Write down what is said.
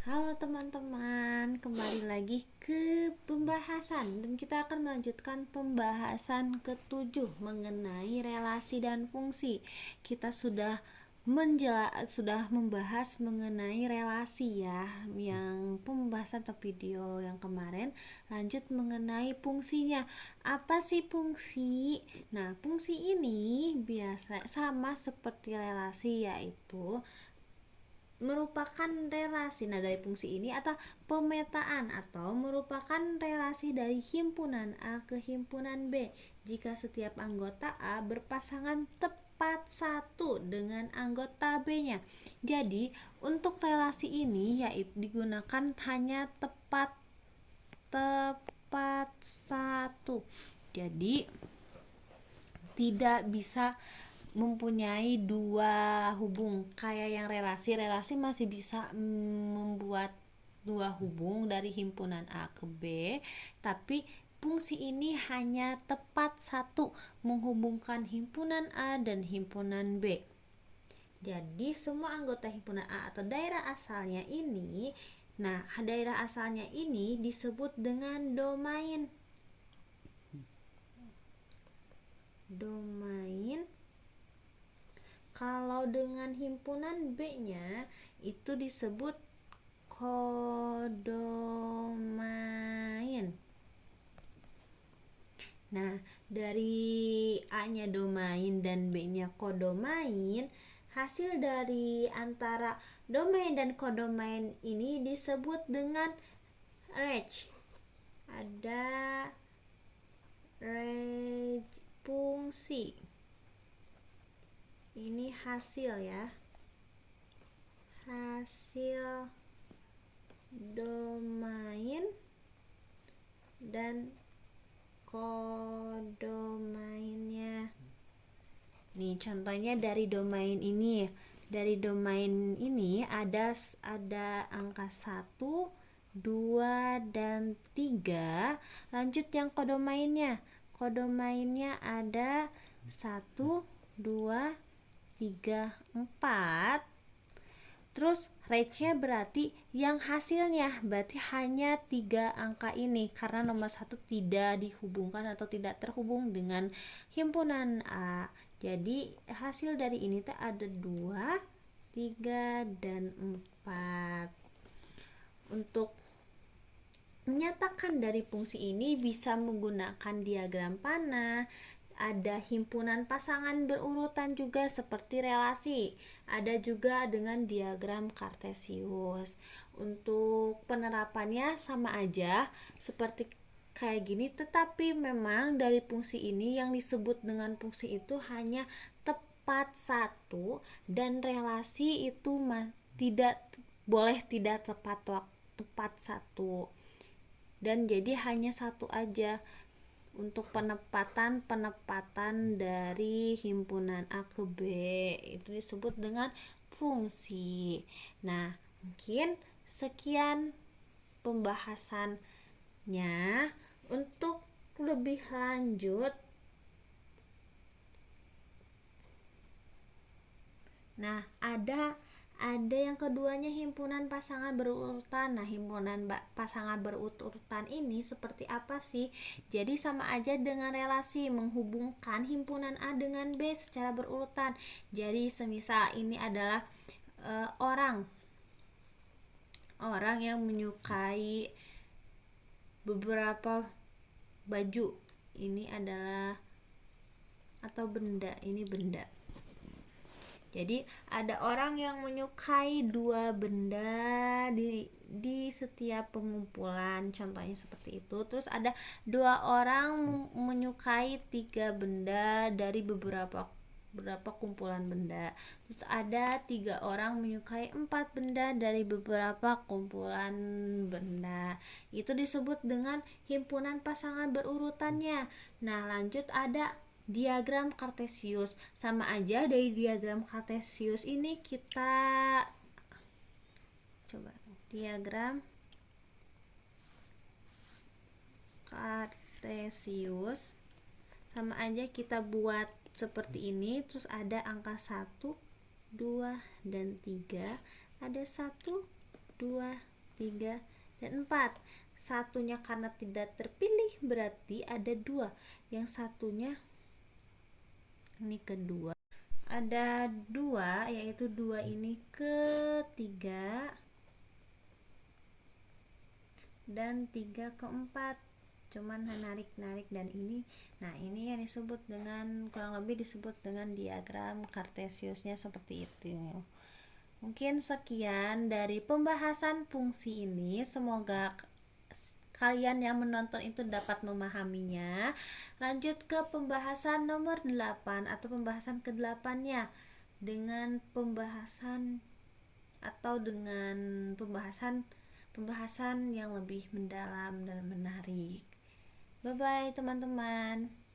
Halo teman-teman, kembali lagi ke pembahasan dan kita akan melanjutkan pembahasan ketujuh mengenai relasi dan fungsi. Kita sudah membahas mengenai relasi ya, yang pembahasan atau video yang kemarin. Lanjut mengenai fungsinya. Apa sih fungsi? Nah, fungsi ini biasa sama seperti relasi, yaitu merupakan relasi. Nah, dari fungsi ini atau pemetaan atau merupakan relasi dari himpunan A ke himpunan B jika setiap anggota A berpasangan tepat satu dengan anggota B-nya. Jadi, untuk relasi ini yaitu digunakan hanya tepat satu. Jadi, tidak bisa mempunyai dua hubung kayak yang relasi masih bisa membuat dua hubung dari himpunan A ke B, tapi fungsi ini hanya tepat satu menghubungkan himpunan A dan himpunan B. Jadi semua anggota himpunan A atau daerah asalnya ini, daerah asalnya ini disebut dengan domain. Kalau dengan himpunan B-nya itu disebut kodomain. Nah, dari A-nya domain dan B-nya kodomain, hasil dari antara domain dan kodomain ini disebut dengan range. Ada range fungsi. Ini hasil ya, hasil domain dan kodomainnya. Nih contohnya dari domain ini. Dari domain ini ada angka 1, 2, dan 3. Lanjut yang kodomainnya. Kodomainnya ada 1, 2, 3, 4. Terus range-nya berarti yang hasilnya berarti hanya 3 angka ini, karena nomor 1 tidak dihubungkan atau tidak terhubung dengan himpunan A. Jadi hasil dari ini ada 2, 3, dan 4. Untuk menyatakan dari fungsi ini bisa menggunakan diagram panah. Ada himpunan pasangan berurutan juga seperti relasi. Ada juga dengan diagram kartesius. Untuk penerapannya sama aja seperti kayak gini, tetapi memang dari fungsi ini yang disebut dengan fungsi itu hanya tepat satu, dan relasi itu tidak boleh tidak tepat satu, dan jadi hanya satu aja. Untuk penempatan dari himpunan A ke B itu disebut dengan fungsi. Nah, mungkin sekian pembahasannya. Untuk lebih lanjut, ada yang keduanya himpunan pasangan berurutan. Nah, himpunan pasangan berurutan ini seperti apa sih? Jadi sama aja dengan relasi, menghubungkan himpunan A dengan B secara berurutan. Jadi semisal ini adalah orang yang menyukai beberapa baju. Ini adalah atau benda, ini benda. Jadi ada orang yang menyukai 2 benda di setiap pengumpulan, contohnya seperti itu. Terus ada 2 orang menyukai 3 benda dari beberapa kumpulan benda. Terus ada 3 orang menyukai 4 benda dari beberapa kumpulan benda. Itu disebut dengan himpunan pasangan berurutannya. Nah, lanjut ada diagram kartesius. Sama aja, dari diagram kartesius ini kita coba diagram kartesius, sama aja kita buat seperti ini. Terus ada angka 1, 2, dan 3. Ada 1, 2, 3, dan 4. Satunya karena tidak terpilih berarti ada 2. Yang satunya ini kedua. Ada 2, yaitu 2 ini ketiga dan 3 keempat. Cuman narik dan ini, nah ini yang disebut dengan, kurang lebih disebut dengan diagram Cartesiusnya seperti itu. Mungkin sekian dari pembahasan fungsi ini, semoga kalian yang menonton itu dapat memahaminya. Lanjut ke pembahasan nomor 8 atau pembahasan ke-8-nya dengan pembahasan yang lebih mendalam dan menarik. Bye bye teman-teman.